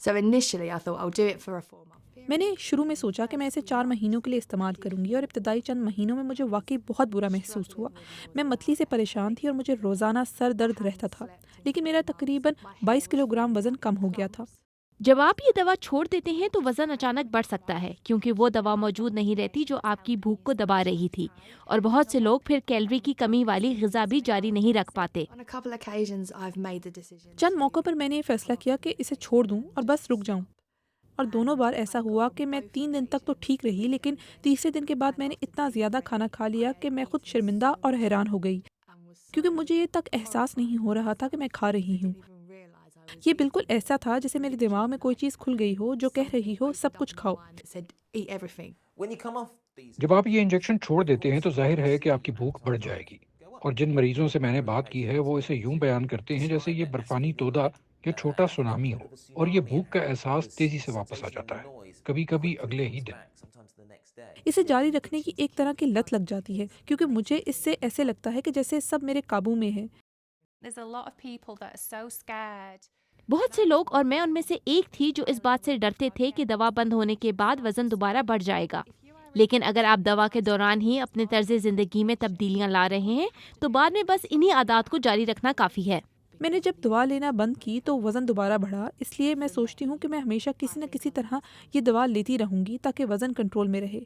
So initially I thought I'll do it for a 4 month period. मैंने शुरू में सोचा कि मैं इसे 4 महीनों के लिए इस्तेमाल करूंगी और इब्तदाई चंद महीनों में मुझे वाकई बहुत बुरा महसूस हुआ। मैं मतली से परेशान थी और मुझे रोज़ाना सर दर्द रहता था, लेकिन मेरा तकरीबन 22 किलोग्राम वज़न कम हो गया था। जब आप ये दवा छोड़ देते हैं तो वज़न अचानक बढ़ सकता है, क्योंकि वो दवा मौजूद नहीं रहती जो आपकी भूख को दबा रही थी। और बहुत से लोग फिर कैलोरी की कमी वाली ग़िज़ा भी जारी नहीं रख पाते। On a couple occasions I've made the decision. चंद मौक़ों पर मैंने ये फ़ैसला किया कि इसे छोड़ दूं और बस रुक जाऊं। और दोनों बार ऐसा हुआ कि मैं 3 दिन तक तो ठीक रही, लेकिन तीसरे दिन के बाद मैंने इतना ज़्यादा खाना खा लिया कि मैं खुद शर्मिंदा और हैरान हो गई, क्योंकि मुझे ये तक एहसास नहीं हो रहा था कि मैं खा रही हूँ। ये बिल्कुल ऐसा था जैसे मेरे दिमाग में कोई चीज़ खुल गई हो जो कह रही हो सब कुछ खाओ। Said eat everything. When you come off these जब आप ये इंजेक्शन छोड़ देते हैं तो जाहिर है कि आपकी भूख बढ़ जाएगी। और जिन मरीजों से मैंने बात की है वो इसे यूं बयान करते हैं जैसे ये बर्फानी तोदा या छोटा सुनामी हो, और ये भूख का एहसास तेजी से वापस आ जाता है, कभी कभी अगले ही दिन। इसे जारी रखने की एक तरह की लत लग जाती है, क्योंकि मुझे इससे ऐसे लगता है कि जैसे सब मेरे काबू में है। There's a lot of people that are so scared. बहुत से लोग, और मैं उनमें से एक थी, जो इस बात से डरते थे कि दवा बंद होने के बाद वज़न दोबारा बढ़ जाएगा। लेकिन अगर आप दवा के दौरान ही अपने तर्ज ज़िंदगी में तब्दीलियां ला रहे हैं तो बाद में बस इन्हीं आदात को जारी रखना काफ़ी है। मैंने जब दवा लेना बंद की तो वज़न दोबारा बढ़ा, इसलिए मैं सोचती हूँ कि मैं हमेशा किसी न किसी तरह ये दवा लेती रहूँगी ताकि वज़न कंट्रोल में रहे।